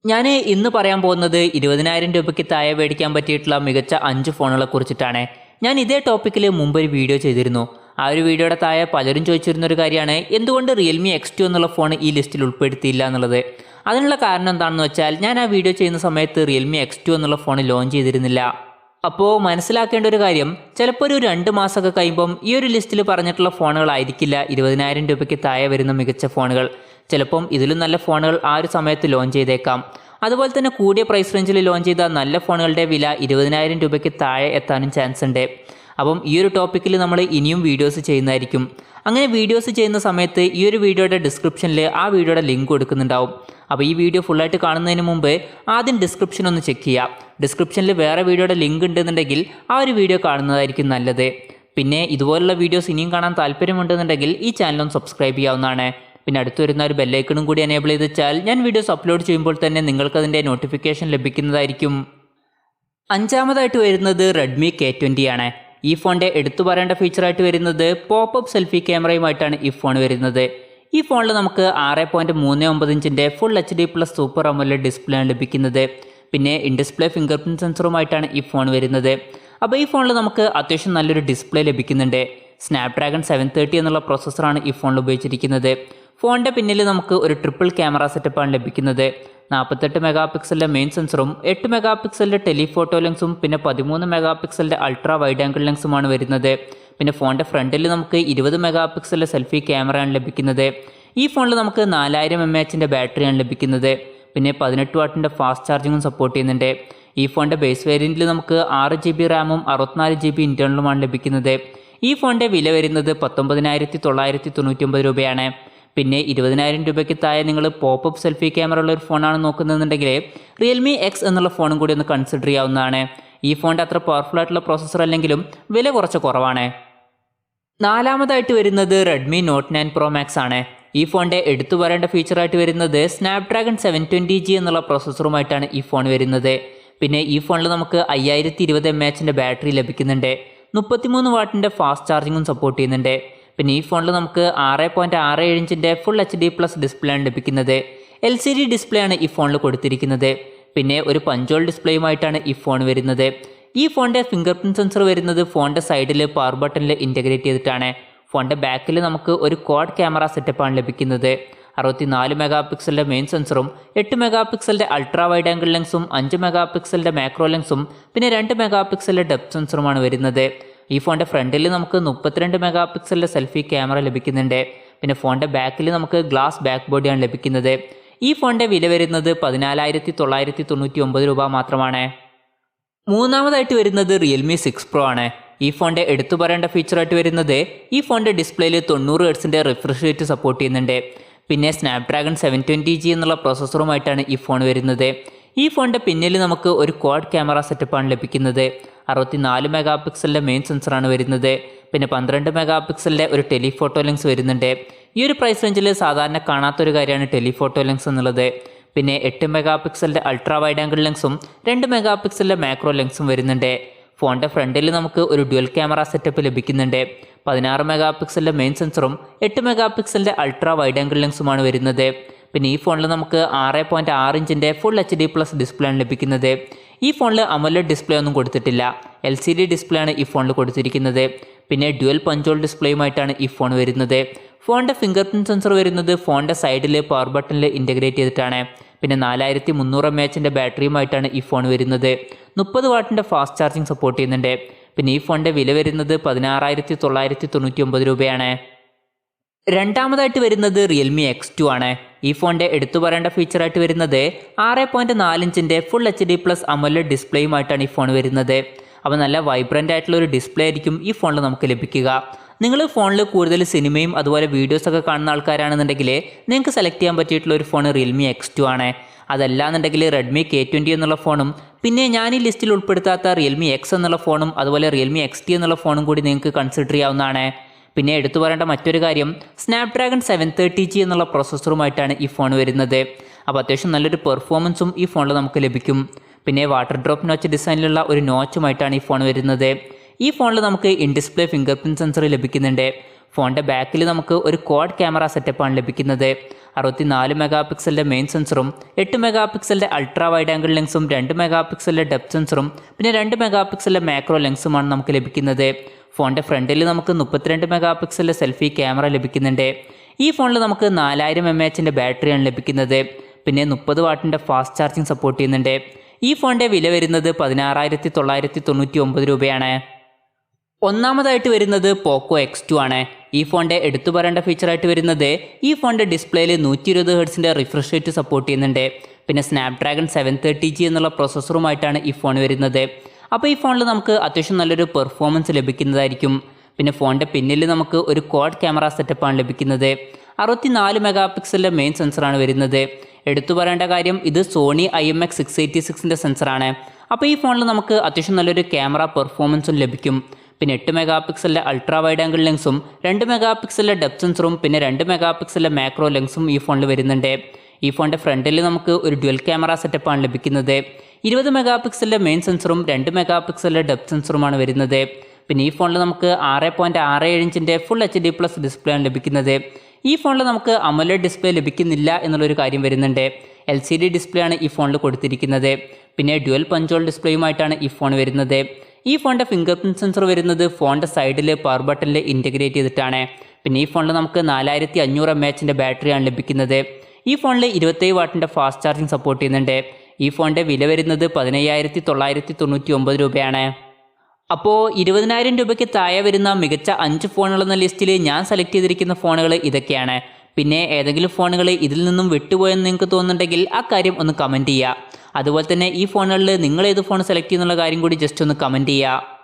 ഞാൻ ഇന്ന് പറയാൻ പോകുന്നത് 20,000 രൂപയ്ക്ക് താഴെ മേടിക്കാൻ പറ്റിയിട്ടുള്ള മികച്ച 5 ഫോണുകളെ കുറിച്ചിട്ടാണ്. ഞാൻ ഇതേ ടോപ്പിക്കിൽ മുമ്പൊരു വീഡിയോ ചെയ്തിരുന്നു. ആ ഒരു വീഡിയോയുടെ താഴെ പലരും ചോദിച്ചിരുന്ന ഒരു കാര്യമാണ് എന്തുകൊണ്ട് റിയൽമി X2 എന്നുള്ള ഫോൺ ഈ ലിസ്റ്റിൽ ഉൾപ്പെടുത്തിയില്ല എന്നുള്ളത്. അതിനുള്ള കാരണം എന്താണെന്ന് വെച്ചാൽ ഞാൻ ആ വീഡിയോ ചെയ്യുന്ന സമയത്ത് റിയൽമി X2 എന്നുള്ള ഫോൺ ലോഞ്ച് ചെയ്തിരുന്നില്ല. അപ്പോൾ മനസ്സിലാക്കേണ്ട ഒരു കാര്യം, ചിലപ്പോൾ ഒരു 2 മാസമൊക്കെ കഴിയുമ്പം ഈ ഒരു ലിസ്റ്റിൽ പറഞ്ഞിട്ടുള്ള ഫോണുകളായിരിക്കില്ല 20,000 രൂപയ്ക്ക് താഴെ വരുന്ന മികച്ച ഫോണുകൾ. ചിലപ്പം ഇതിലും നല്ല ഫോണുകൾ ആ ഒരു സമയത്ത് ലോഞ്ച് ചെയ്തേക്കാം. അതുപോലെ തന്നെ കൂടിയ പ്രൈസ് റേഞ്ചിൽ ലോഞ്ച് ചെയ്ത നല്ല ഫോണുകളുടെ വില 20,000 രൂപയ്ക്ക് താഴെ എത്താനും ചാൻസ് ഉണ്ട്. അപ്പം ഈ ഒരു ടോപ്പിക്കിൽ നമ്മൾ ഇനിയും വീഡിയോസ് ചെയ്യുന്നതായിരിക്കും. അങ്ങനെ വീഡിയോസ് ചെയ്യുന്ന സമയത്ത് ഈ ഒരു വീഡിയോയുടെ ഡിസ്ക്രിപ്ഷനിൽ ആ വീഡിയോയുടെ ലിങ്ക് കൊടുക്കുന്നുണ്ടാവും. അപ്പോൾ ഈ വീഡിയോ ഫുള്ളായിട്ട് കാണുന്നതിന് മുമ്പ് ആദ്യം ഡിസ്ക്രിപ്ഷൻ ഒന്ന് ചെക്ക് ചെയ്യാം. ഡിസ്ക്രിപ്ഷനിൽ വേറെ വീഡിയോയുടെ ലിങ്ക് ഉണ്ടെന്നുണ്ടെങ്കിൽ ആ ഒരു വീഡിയോ കാണുന്നതായിരിക്കും നല്ലത്. പിന്നെ ഇതുപോലുള്ള വീഡിയോസ് ഇനിയും കാണാൻ താല്പര്യമുണ്ടെന്നുണ്ടെങ്കിൽ ഈ ചാനലൊന്ന് സബ്സ്ക്രൈബ് ചെയ്യാവുന്നതാണ്. പിന്നെ അടുത്ത് വരുന്ന ഒരു ബെല്ലൈക്കണും കൂടി എനേബിൾ ചെയ്ത് വെച്ചാൽ ഞാൻ വീഡിയോസ് അപ്ലോഡ് ചെയ്യുമ്പോൾ തന്നെ നിങ്ങൾക്കതിൻ്റെ നോട്ടിഫിക്കേഷൻ ലഭിക്കുന്നതായിരിക്കും. അഞ്ചാമതായിട്ട് വരുന്നത് റെഡ്മി K20 ആണ്. ഈ ഫോണിൻ്റെ എടുത്തു പറയേണ്ട ഫീച്ചറായിട്ട് വരുന്നത് പോപ്പപ്പ് സെൽഫി ക്യാമറയുമായിട്ടാണ് ഈ ഫോൺ വരുന്നത്. ഈ ഫോണിൽ നമുക്ക് 6.39 ഇഞ്ചിൻ്റെ full HD+ super AMOLED display ആണ് ലഭിക്കുന്നത്. പിന്നെ ഇൻ ഡിസ്പ്ലേ ഫിംഗർ പ്രിൻറ്റ് സെൻസറുമായിട്ടാണ് ഈ ഫോൺ വരുന്നത്. അപ്പോൾ ഈ ഫോണിൽ നമുക്ക് അത്യാവശ്യം നല്ലൊരു ഡിസ്പ്ലേ ലഭിക്കുന്നുണ്ട്. സ്നാപ്ഡ്രാഗൺ 730 എന്നുള്ള പ്രോസസ്സറാണ് ഈ ഫോണിൽ ഉപയോഗിച്ചിരിക്കുന്നത്. ഫോണിൻ്റെ പിന്നിൽ നമുക്ക് ഒരു ട്രിപ്പിൾ ക്യാമറ സെറ്റപ്പാണ് ലഭിക്കുന്നത്. 48 മെഗാ പിക്സലിൻ്റെ മെയിൻ സെൻസറും 8 മെഗാ പിക്സലിൻ്റെ ടെലിഫോട്ടോ ലെൻസും പിന്നെ 13 മെഗാ പിക്സലിൻ്റെ അൾട്രാ വൈഡ് ആംഗിൾ ലെൻസുമാണ് വരുന്നത്. പിന്നെ ഫോണിൻ്റെ ഫ്രണ്ടിൽ നമുക്ക് 20 മെഗാ പിക്സലിൻ്റെ സെൽഫി ക്യാമറയാണ് ലഭിക്കുന്നത്. ഈ ഫോണിൽ നമുക്ക് 4000 mAh ബാറ്ററിയാണ് ലഭിക്കുന്നത്. പിന്നെ 18 വാട്ടിൻ്റെ ഫാസ്റ്റ് ചാർജിങ്ങും സപ്പോർട്ട് ചെയ്യുന്നുണ്ട്. ഈ ഫോണിൻ്റെ ബേസ് വേരിയൻറ്റിൽ നമുക്ക് 6 GB റാമും 64 GB ഇൻറ്റേർണലുമാണ് ലഭിക്കുന്നത്. ഈ ഫോണിൻ്റെ വില വരുന്നത് 19,999 രൂപയാണ്. പിന്നെ 20,000 രൂപയ്ക്ക് താഴെ നിങ്ങൾ പോപ്പപ്പ് സെൽഫി ക്യാമറ ഉള്ള ഒരു ഫോണാണ് നോക്കുന്നതെന്നുണ്ടെങ്കിൽ റിയൽമി X എന്നുള്ള ഫോണും കൂടി ഒന്ന് കൺസിഡർ ചെയ്യാവുന്നതാണ്. ഈ ഫോണിൻ്റെ അത്ര പവർഫുൾ ആയിട്ടുള്ള പ്രോസസ്സർ അല്ലെങ്കിലും വില കുറച്ച് കുറവാണ്. നാലാമതായിട്ട് വരുന്നത് റെഡ്മി Note 9 Pro Max ആണ്. ഈ ഫോണിൻ്റെ എടുത്തു പറയേണ്ട ഫീച്ചറായിട്ട് വരുന്നത് സ്നാപ്ഡ്രാഗൺ 720G എന്നുള്ള പ്രോസസ്സറുമായിട്ടാണ് ഈ ഫോൺ വരുന്നത്. പിന്നെ ഈ ഫോണിൽ നമുക്ക് 5020 mAh ബാറ്ററി ലഭിക്കുന്നുണ്ട്. 33 വാട്ടിൻ്റെ ഫാസ്റ്റ് ചാർജിങ്ങും സപ്പോർട്ട് ചെയ്യുന്നുണ്ട്. പിന്നെ ഈ ഫോണിൽ നമുക്ക് 6.67 ഇഞ്ചിൻ്റെ ഫുൾ HD+ ഡിസ്പ്ലേ ആണ് ലഭിക്കുന്നത്. LCD ഡിസ്പ്ലേ ആണ് ഈ ഫോണിൽ കൊടുത്തിരിക്കുന്നത്. പിന്നെ ഒരു പഞ്ചോൾ ഡിസ്പ്ലേയുമായിട്ടാണ് ഈ ഫോൺ വരുന്നത്. ഈ ഫോണിൻ്റെ ഫിംഗർ പ്രിൻറ്റ് സെൻസർ വരുന്നത് ഫോണിൻ്റെ സൈഡിൽ പവർ ബട്ടണിൽ ഇൻറ്റഗ്രേറ്റ് ചെയ്തിട്ടാണ്. ഫോണിൻ്റെ ബാക്കിൽ നമുക്ക് ഒരു ക്വാഡ് ക്യാമറ സെറ്റപ്പാണ് ലഭിക്കുന്നത്. 64 മെഗാ പിക്സലിൻ്റെ മെയിൻ സെൻസറും 8 മെഗാ പിക്സലിൻ്റെ അൾട്രാ വൈഡ് ആംഗിൾ ലെൻസും 5 മെഗാ പിക്സലിൻ്റെ മാക്രോ ലെൻസും പിന്നെ 2 മെഗാ പിക്സലിൻ്റെ ഡെപ്ത് സെൻസറുമാണ് വരുന്നത്. ഈ ഫോണിൻ്റെ ഫ്രണ്ടിൽ നമുക്ക് 32 മെഗാ പിക്സലിൻ്റെ സെൽഫി ക്യാമറ ലഭിക്കുന്നുണ്ട്. പിന്നെ ഫോണിൻ്റെ ബാക്കിൽ നമുക്ക് ഗ്ലാസ് ബാക്ക് ബോഡിയാണ് ലഭിക്കുന്നത്. ഈ ഫോണിൻ്റെ വില വരുന്നത് 14,999 രൂപ മാത്രമാണ്. മൂന്നാമതായിട്ട് വരുന്നത് റിയൽമി 6 Pro ആണ്. ഈ ഫോണിൻ്റെ എടുത്തു പറയേണ്ട ഫീച്ചറായിട്ട് വരുന്നത് ഈ ഫോണിൻ്റെ ഡിസ്പ്ലേയിൽ 90 Hz റിഫ്രഷ് റേറ്റ് സപ്പോർട്ട് ചെയ്യുന്നുണ്ട്. പിന്നെ സ്നാപ്ഡ്രാഗൺ 720G എന്നുള്ള പ്രോസസ്സറുമായിട്ടാണ് ഈ ഫോൺ വരുന്നത്. ഈ ഫോണിൻ്റെ പിന്നിൽ നമുക്ക് ഒരു ക്വാഡ് ക്യാമറ സെറ്റപ്പാണ് ലഭിക്കുന്നത്. 64 മെഗാ പിക്സലിൻ്റെ മെയിൻ സെൻസറാണ് വരുന്നത്. പിന്നെ 12 മെഗാ പിക്സലിൻ്റെ ഒരു ടെലിഫോട്ടോ ലെൻസ് വരുന്നുണ്ട്. ഈ ഒരു പ്രൈസ് റേഞ്ചിൽ സാധാരണ കാണാത്തൊരു കാര്യമാണ് ടെലിഫോട്ടോ ലെൻസ് എന്നുള്ളത്. പിന്നെ 8 മെഗാ പിക്സലിൻ്റെ അൾട്രാ വൈഡ് ആംഗിൾ ലെൻസും 2 മെഗാ പിക്സലിൻ്റെ മാക്രോ ലെൻസും വരുന്നുണ്ട്. ഫോണിൻ്റെ ഫ്രണ്ടിൽ നമുക്ക് ഒരു ഡ്യുവൽ ക്യാമറ സെറ്റപ്പ് ലഭിക്കുന്നുണ്ട്. 16 മെഗാ പിക്സലിൻ്റെ മെയിൻ സെൻസറും 8 മെഗാ പിക്സലിൻ്റെ അൾട്രാ വൈഡ് ആംഗിൾ ലെൻസുമാണ് വരുന്നത്. പിന്നെ ഈ ഫോണിൽ നമുക്ക് 6.6 ഇഞ്ചിൻ്റെ ഫുൾ HD+ ഡിസ്പ്ലേ ആണ് ലഭിക്കുന്നത്. ഈ ഫോണിൽ AMOLED ഡിസ്പ്ലേ ഒന്നും കൊടുത്തിട്ടില്ല. LCD ഡിസ്പ്ലേ ആണ് ഈ ഫോണിൽ കൊടുത്തിരിക്കുന്നത്. പിന്നെ ഡ്യുവൽ പഞ്ചോൾ ഡിസ്പ്ലേയുമായിട്ടാണ് ഈ ഫോൺ വരുന്നത്. ഫോണിൻ്റെ ഫിംഗർ പ്രിൻറ്റ് സെൻസർ വരുന്നത് ഫോണിൻ്റെ സൈഡിൽ പവർ ബട്ടണിൽ ഇൻറ്റഗ്രേറ്റ് ചെയ്തിട്ടാണ്. പിന്നെ 4300 mAh ബാറ്ററിയുമായിട്ടാണ് ഈ ഫോൺ വരുന്നത്. 30 വാട്ടിൻ്റെ ഫാസ്റ്റ് ചാർജിങ് സപ്പോർട്ട് ചെയ്യുന്നുണ്ട്. പിന്നെ ഈ ഫോണിൻ്റെ വില വരുന്നത് 16,999 രൂപയാണ്. രണ്ടാമതായിട്ട് വരുന്നത് റിയൽമി X2 ആണ്. ഈ ഫോണിൻ്റെ എടുത്തു പറയേണ്ട ഫീച്ചറായിട്ട് വരുന്നത് 6.4 ഇഞ്ചിൻ്റെ ഫുൾ HD+ AMOLED ഡിസ്പ്ലേയുമായിട്ടാണ് ഈ ഫോൺ വരുന്നത്. അപ്പോൾ നല്ല വൈബ്രൻ്റ് ആയിട്ടുള്ള ഒരു ഡിസ്പ്ലേ ആയിരിക്കും ഈ ഫോണിൽ നമുക്ക് ലഭിക്കുക. നിങ്ങൾ ഫോണിൽ കൂടുതൽ സിനിമയും അതുപോലെ വീഡിയോസൊക്കെ കാണുന്ന ആൾക്കാരാണെന്നുണ്ടെങ്കിൽ നിങ്ങൾക്ക് സെലക്ട് ചെയ്യാൻ പറ്റിയിട്ടുള്ള ഒരു ഫോൺ റിയൽമി X2 ആണ്. അതല്ലാന്നുണ്ടെങ്കിൽ റെഡ്മി K20 എന്നുള്ള ഫോണും പിന്നെ ഞാൻ ഈ ലിസ്റ്റിൽ ഉൾപ്പെടുത്താത്ത റിയൽമി X എന്നുള്ള ഫോണും അതുപോലെ റിയൽമി XT എന്നുള്ള ഫോണും കൂടി നിങ്ങൾക്ക് കൺസിഡർ ചെയ്യാവുന്നതാണ്. പിന്നെ എടുത്തു പറയേണ്ട മറ്റൊരു കാര്യം സ്നാപ്ഡ്രാഗൺ 730G എന്നുള്ള പ്രോസസ്സറുമായിട്ടാണ് ഈ ഫോൺ വരുന്നത്. അപ്പോൾ അത്യാവശ്യം നല്ലൊരു പെർഫോമൻസും ഈ ഫോണിൽ നമുക്ക് ലഭിക്കും. പിന്നെ വാട്ടർ ഡ്രോപ്പ് നോച്ച് ഡിസൈനിലുള്ള ഒരു നോച്ചുമായിട്ടാണ് ഈ ഫോൺ വരുന്നത്. ഈ ഫോണിൽ നമുക്ക് in display finger print sensor ലഭിക്കുന്നുണ്ട്. ഫോണിൻ്റെ ബാക്കിൽ നമുക്ക് ഒരു ക്വാഡ് ക്യാമറ സെറ്റപ്പാണ് ലഭിക്കുന്നത്. 64 മെഗാ പിക്സലിൻ്റെ മെയിൻ സെൻസറും 8 മെഗാ പിക്സലിൻ്റെ അൾട്രാ വൈഡ് ആംഗിൾ ലെൻസും 2 മെഗാ പിക്സലിൻ്റെ ഡെപ്ത് സെൻസറും പിന്നെ 2 മെഗാ പിക്സലിൻ്റെ മാക്രോ ലെൻസുമാണ് നമുക്ക് ലഭിക്കുന്നത്. ഫോണിൻ്റെ ഫ്രണ്ടിൽ നമുക്ക് 32 മെഗാ പിക്സലിൻ്റെ സെൽഫി ക്യാമറ ലഭിക്കുന്നുണ്ട്. ഈ ഫോണിൽ നമുക്ക് 4000 mAh ബാറ്ററിയാണ് ലഭിക്കുന്നത്. പിന്നെ 30 വാട്ടിൻ്റെ ഫാസ്റ്റ് ചാർജിങ് സപ്പോർട്ട് ചെയ്യുന്നുണ്ട്. ഈ ഫോണിൻ്റെ വില വരുന്നത് 16,999 രൂപയാണ്. ഒന്നാമതായിട്ട് വരുന്നത് പോക്കോ X2 ആണ്. ഈ ഫോണിൻ്റെ എടുത്തു പറയേണ്ട ഫീച്ചറായിട്ട് വരുന്നത് ഈ ഫോണിൻ്റെ ഡിസ്പ്ലേയിൽ 120 ഹെർട്സിൻ്റെ റിഫ്രഷ് റേറ്റ് സപ്പോർട്ട് ചെയ്യുന്നുണ്ട്. പിന്നെ സ്നാപ്ഡ്രാഗൺ 730G എന്നുള്ള പ്രോസസ്സറുമായിട്ടാണ് ഈ ഫോൺ വരുന്നത്. അപ്പോൾ ഈ ഫോണിൽ നമുക്ക് അത്യാവശ്യം നല്ലൊരു പെർഫോമൻസ് ലഭിക്കുന്നതായിരിക്കും. പിന്നെ ഫോണിൻ്റെ പിന്നിൽ നമുക്ക് ഒരു ക്വാഡ് ക്യാമറ സെറ്റപ്പാണ് ലഭിക്കുന്നത്. 64 മെഗാ പിക്സലിൻ്റെ മെയിൻ സെൻസറാണ് വരുന്നത്. എടുത്തു പറയേണ്ട കാര്യം ഇത് സോണി IMX686ൻ്റെ സെൻസറാണ്. അപ്പോൾ ഈ ഫോണിൽ നമുക്ക് അത്യാവശ്യം നല്ലൊരു ക്യാമറ പെർഫോമൻസും ലഭിക്കും. പിന്നെ 8 മെഗാ പിക്സലിൻ്റെ അൾട്രാ വൈഡ് ആംഗിൾ ലെൻസും 2 മെഗാ പിക്സലിൻ്റെ ഡെപ്ത് സെൻസറും പിന്നെ 2 മെഗാ പിക്സലിൻ്റെ മാക്രോ ലെൻസും ഈ ഫോണിൽ വരുന്നുണ്ട്. ഈ ഫോണിൻ്റെ ഫ്രണ്ടിൽ നമുക്ക് ഒരു ഡ്യുവൽ ക്യാമറ സെറ്റപ്പാണ് ലഭിക്കുന്നത്. 20 മെഗാ പിക്സലിൻ്റെ മെയിൻ സെൻസറും 2 മെഗാ പിക്സലിൻ്റെ ഡെപ്ത് സെൻസറുമാണ് വരുന്നത്. പിന്നെ ഈ ഫോണിൽ നമുക്ക് 6.67 ഇഞ്ചിൻ്റെ ഫുൾ HD+ ഡിസ്പ്ലേ ആണ് ലഭിക്കുന്നത്. ഈ ഫോണിൽ നമുക്ക് AMOLED ഡിസ്പ്ലേ ലഭിക്കുന്നില്ല എന്നുള്ളൊരു കാര്യം വരുന്നുണ്ട്. LCD ഡിസ്പ്ലേ ആണ് ഈ ഫോണിൽ കൊടുത്തിരിക്കുന്നത്. പിന്നെ ഡ്യുവൽ പഞ്ച് ഡിസ്പ്ലേയുമായിട്ടാണ് ഈ ഫോൺ വരുന്നത്. ഈ ഫോണിൻ്റെ ഫിംഗർ പ്രിൻറ്റ് സെൻസർ വരുന്നത് ഫോണിൻ്റെ സൈഡിൽ പവർ ബട്ടണിൽ ഇൻറ്റഗ്രേറ്റ് ചെയ്തിട്ടാണ്. പിന്നെ ഈ ഫോണിൽ നമുക്ക് 4500 mAh ബാറ്ററിയാണ് ലഭിക്കുന്നത്. ഈ ഫോണിൽ 27 വാട്ടിൻ്റെ ഫാസ്റ്റ് ചാർജിങ് സപ്പോർട്ട് ചെയ്യുന്നുണ്ട്. ഈ ഫോണിൻ്റെ വില വരുന്നത് 15,999 രൂപയാണ്. അപ്പോൾ 20,000 രൂപയ്ക്ക് താഴെ വരുന്ന മികച്ച 5 ഫോണുകൾ എന്ന ലിസ്റ്റിൽ ഞാൻ സെലക്ട് ചെയ്തിരിക്കുന്ന ഫോണുകൾ ഇതൊക്കെയാണ്. പിന്നെ ഏതെങ്കിലും ഫോണുകൾ ഇതിൽ നിന്നും വിട്ടുപോയെന്ന് നിങ്ങൾക്ക് തോന്നുന്നുണ്ടെങ്കിൽ ആ കാര്യം ഒന്ന് കമൻറ്റ് ചെയ്യുക. അതുപോലെ തന്നെ ഈ ഫോണുകളിൽ നിങ്ങൾ ഏത് ഫോൺ സെലക്ട് ചെയ്യുന്നുള്ള കാര്യം കൂടി ജസ്റ്റ് ഒന്ന് കമൻറ്റ് ചെയ്യുക.